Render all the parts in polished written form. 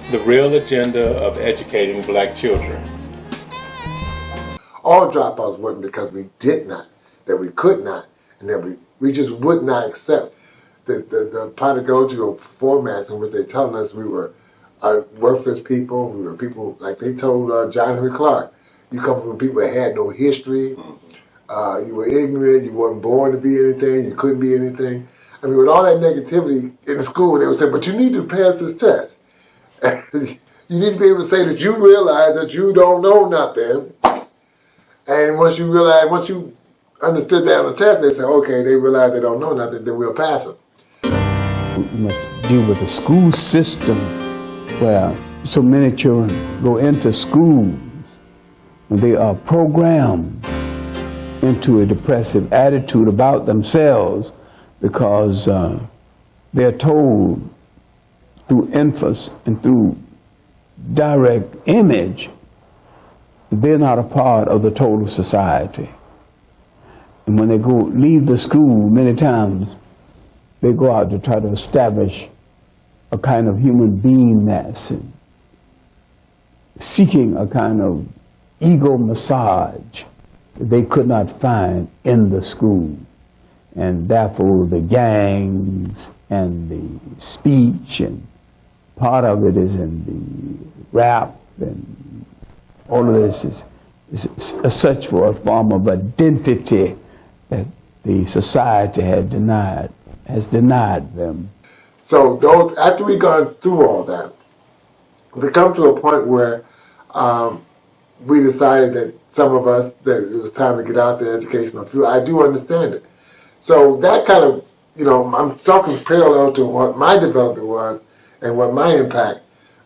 The real agenda of educating black children. All dropouts wasn't because we did not, that we could not, and that we just would not accept the pedagogical formats in which they're telling us we were worthless people. We were people, like they told John Henry Clark, you come from people that had no history, you were ignorant, you weren't born to be anything, you couldn't be anything. I mean, with all that negativity in the school, they would say, but you need to pass this test. You need to be able to say that you realize that you don't know nothing. And once you understood that on the test, they say, okay, they realize they don't know nothing, then we'll pass them. We must deal with the school system where so many children go into school and they are programmed into a depressive attitude about themselves because they're told through emphasis and through direct image that they're not a part of the total society. And when they leave the school, many times they go out to try to establish a kind of human beingness and seeking a kind of ego massage that they could not find in the school. And therefore the gangs and the speech, and part of it is in the rap, and all of this is a search for a form of identity that the society has denied them. So after we gone through all that, we come to a point where we decided that some of us, that it was time to get out the educational field. I do understand it. So that kind of, I'm talking parallel to what my development was and what my impact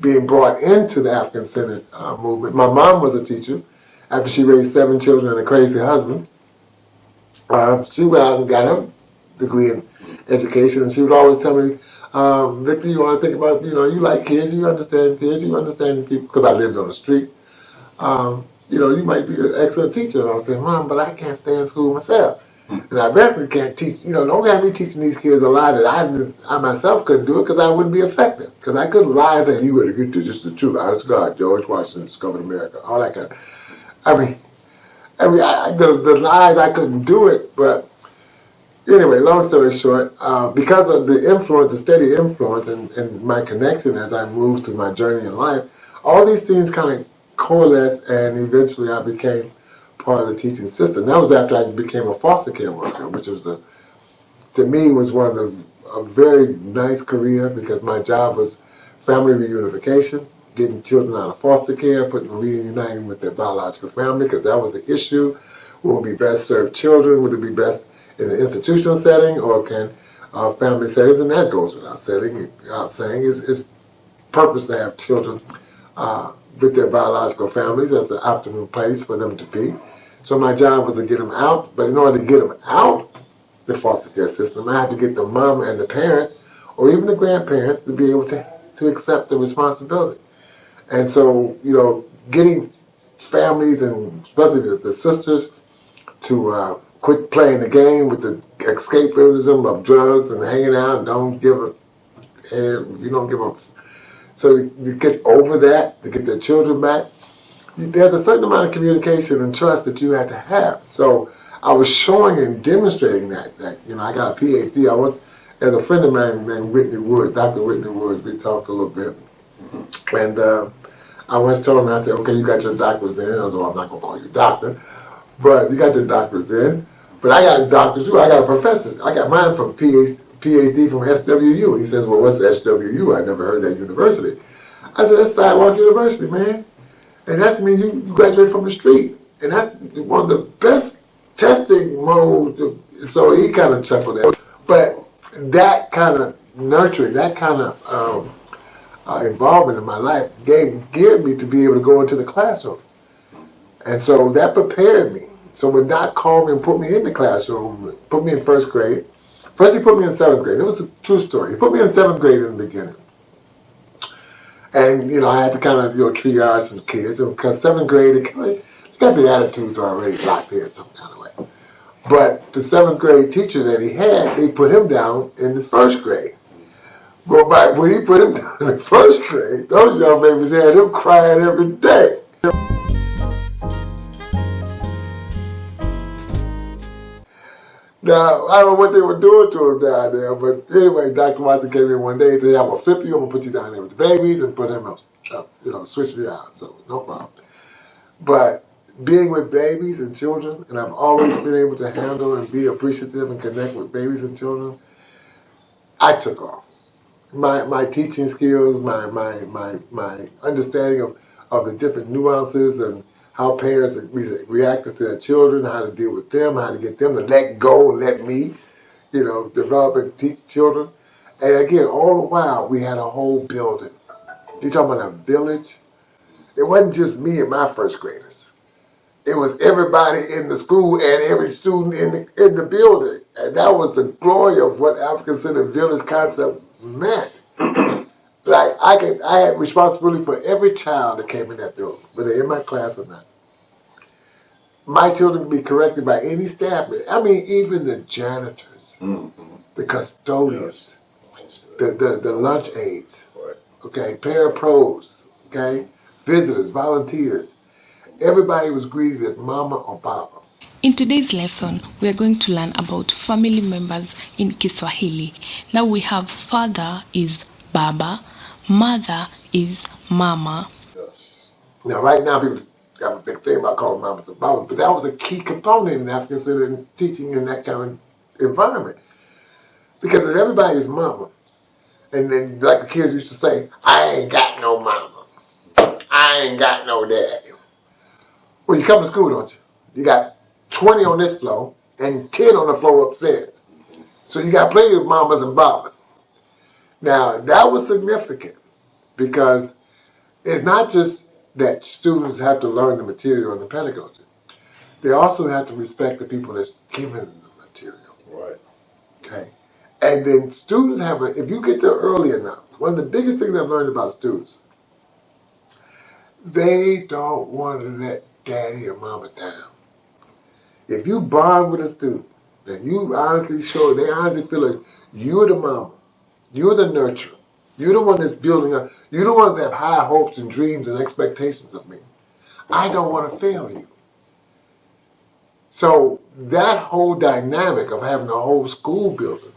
being brought into the African-centered movement. My mom was a teacher. After she raised 7 children and a crazy husband, she went out and got her degree in education, and she would always tell me, Victor, you want to think about, you like kids, you understand people, because I lived on the street. You might be an excellent teacher. And I would say, Mom, but I can't stay in school myself. And I definitely can't teach, don't have me teaching these kids a lie that I myself couldn't do it because I wouldn't be effective. Because I couldn't lie and say, you better get to just the truth. Honest God, George Washington discovered America, all that kind of. The lies, I couldn't do it. But anyway, long story short, because of the steady influence and my connection as I moved through my journey in life, all these things kind of coalesced, and eventually I became part of the teaching system. That was after I became a foster care worker, which was to me was a very nice career, because my job was family reunification, getting children out of foster care, reuniting with their biological family, because that was the issue. What would be best serve children? Would it be best in an institutional setting, or can family settings? And that goes without saying. It's purpose to have children with their biological families as the optimal place for them to be. So my job was to get them out, but in order to get them out the foster care system, I had to get the mom and the parents, or even the grandparents, to be able to accept the responsibility. And so, getting families, and especially the sisters, to quit playing the game with the escapism of drugs and hanging out, and don't give a. So you get over that, to get their children back. There's a certain amount of communication and trust that you had to have. So I was showing and demonstrating that I got a PhD. As a friend of mine named Whitney Woods, Dr. Whitney Woods, we talked a little bit. And I once told him, I said, okay, you got your doctors in, although I'm not going to call you doctor, but you got your doctors in. But I got doctors too. I got a professor. I got mine from PhD from SWU. He says, well, what's SWU? I never heard that university. I said, that's Sidewalk University, man. And that means you graduate from the street. And that's one of the best testing modes. So he kind of chuckled at it. But that kind of nurturing, that kind of involvement in my life geared me to be able to go into the classroom. And so that prepared me. So when Doc called me and put me in the classroom, put me in first grade. First he put me in 7th grade. It was a true story. He put me in 7th grade in the beginning. And, I had to kind of, triage some kids. Because 7th grade, they got the attitudes already locked in some kind of way. But the 7th grade teacher that he had, they put him down in the 1st grade. But when he put him down in the first grade, those young babies had him crying every day. Now, I don't know what they were doing to him down there, but anyway, Dr. Watson came in one day and said, I'm going to flip you, I'm going to put you down there with the babies and put him up, switch me out, so no problem. But being with babies and children, and I've always been able to handle and be appreciative and connect with babies and children, I took off. My teaching skills, my understanding of the different nuances and how parents reacted to their children, how to deal with them, how to get them to let go and let me, develop and teach children. And again, all the while, we had a whole building. You're talking about a village? It wasn't just me and my first graders. It was everybody in the school and every student in the building. And that was the glory of what African-centered village concept meant. Like, I had responsibility for every child that came in that building, whether they're in my class or not. My children could be corrected by any staff. I mean, even the janitors, the custodians, the lunch aides, okay, parapros, okay, visitors, volunteers. Everybody was greeted as Mama or Baba. In today's lesson, we are going to learn about family members in Kiswahili. Now we have father is Baba, mother is Mama. Now, right now, people have a big thing about calling mamas and babas, but that was a key component in African teaching in that kind of environment. Because if everybody is mama, and then like the kids used to say, I ain't got no mama, I ain't got no daddy. Well, you come to school, don't you? You got 20 on this floor and 10 on the floor upstairs. So you got plenty of mamas and babas. Now, that was significant because it's not just that students have to learn the material and the pedagogy. They also have to respect the people that's giving them the material. Right. Okay? And then students if you get there early enough, one of the biggest things I've learned about students, they don't want to let daddy or mama down. If you bond with a student, and you honestly they honestly feel like you're the mama, you're the nurturer, you're the one that's building up, you're the one that have high hopes and dreams and expectations of me. I don't want to fail you. So that whole dynamic of having a whole school building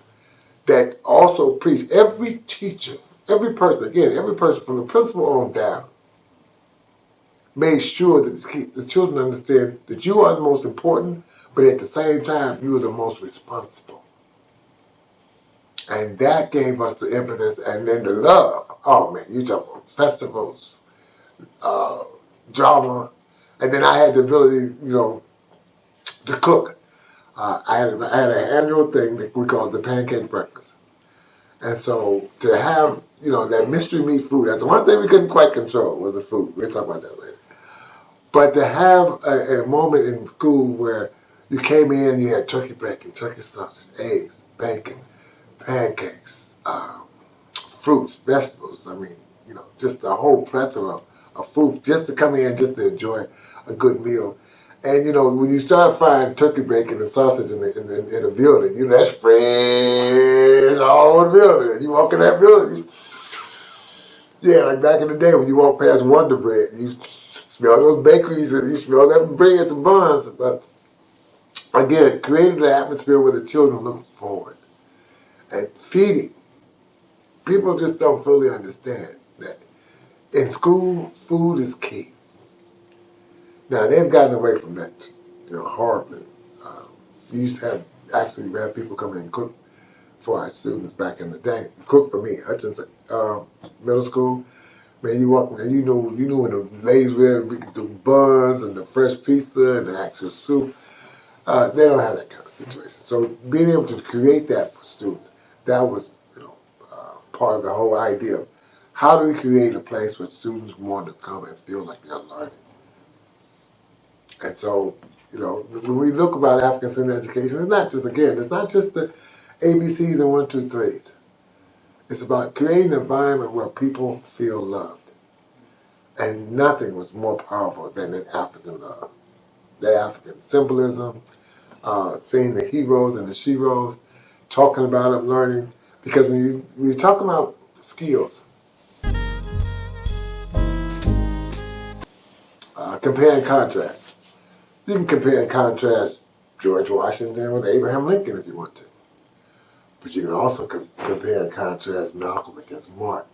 that also preach every teacher, every person from the principal on down, made sure that the children understand that you are the most important, but at the same time, you are the most responsible. And that gave us the impetus, and then the love. Oh man, you talk about festivals, drama, and then I had the ability, to cook. I had an annual thing that we called the pancake breakfast. And so to have, that mystery meat food, that's the one thing we couldn't quite control was the food. We'll talk about that later. But to have a moment in school where you came in and you had turkey bacon, turkey sausage, eggs, bacon, pancakes, fruits, vegetables, just a whole plethora of food just to come in, just to enjoy a good meal. And, when you start frying turkey bacon and sausage in a building, that spreads all over the building. And you walk in that building, like back in the day when you walk past Wonder Bread, you smell those bakeries and you smell them breads and buns. But again, creating the atmosphere where the children look forward and feeding. People just don't fully understand that in school, food is key. Now, they've gotten away from that, horribly. We used to have people come in and cook for our students back in the day. Cook for me, Hutchinson Middle School. Man, you walk in, you knew when the ladies were the buns and the fresh pizza and the actual soup. They don't have that kind of situation. So being able to create that for students, that was, part of the whole idea of how do we create a place where students want to come and feel like they're learning. And so, when we look about African-centered education, it's not just the ABCs and 1, 2, 3s. It's about creating an environment where people feel loved. And nothing was more powerful than that African love. That African symbolism, seeing the heroes and the sheroes, talking about them, learning. Because when you're talking about skills. Compare and contrast. You can compare and contrast George Washington with Abraham Lincoln if you want to. But you can also compare and contrast Malcolm against Martin.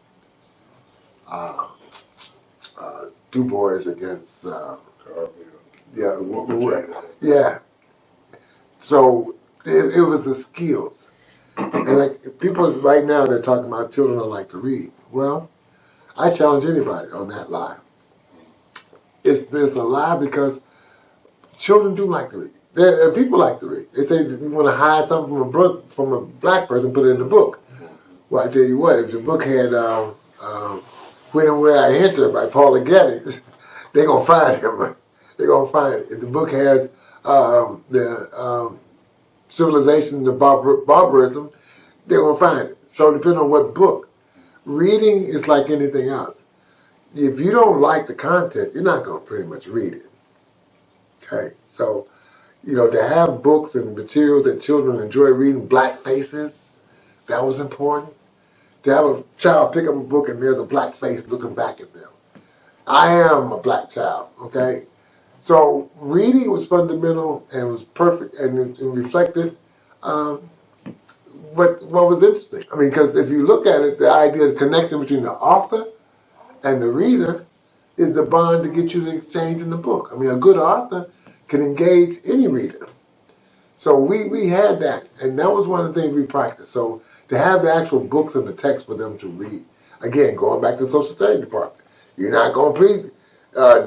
Du Bois against, yeah. So it was the skills. And like people right now, they're talking about children don't like to read. Well, I challenge anybody on that lie. There's a lie because children do like to read. People like to read. They say you want to hide something from a black person, put it in the book. Well, I tell you what, if the book had When and Where I Enter by Paula Gettings, they're going to find him. They're going to find it. If the book has the Civilization of Barbarism, they're going to find it. So depending on what book. Reading is like anything else. If you don't like the content, you're not going to pretty much read it. Okay? So, to have books and materials that children enjoy reading, black faces, that was important. To have a child pick up a book and there's a black face looking back at them. I am a black child, okay? So reading was fundamental and was perfect and it reflected what was interesting. I mean, because if you look at it, the idea of connection between the author and the reader is the bond to get you to exchange in the book. I mean, a good author can engage any reader. So we had that, and that was one of the things we practiced. So to have the actual books and the text for them to read. Again, going back to the social studies department. You're not going to please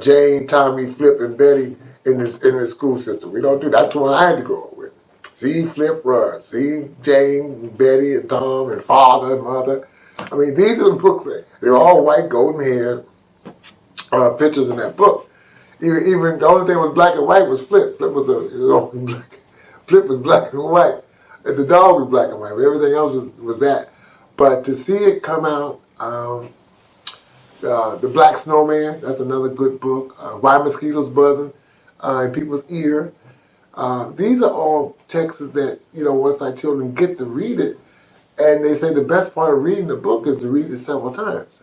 Jane, Tommy, Flip, and Betty in the school system. We don't do that. That's the one I had to grow up with. See Flip run. See Jane, Betty, and Tom, and father, and mother. I mean, these are the books. They're all white, golden hair pictures in that book. Even the only thing was black and white was Flip. Flip was Flip was black and white. And the dog was black and white. But everything else was that. But to see it come out, The Black Snowman, that's another good book. Why Mosquitoes Buzzing in People's Ear. These are all texts that, once our children get to read it, and they say the best part of reading the book is to read it several times.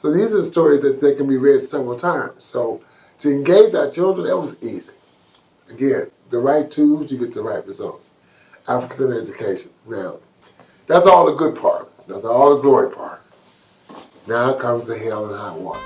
So these are stories that they can be read several times. So to engage our children, that was easy. Again, the right tools, you get the right results. African education. Now, that's all the good part. That's all the glory part. Now comes the hell and high water.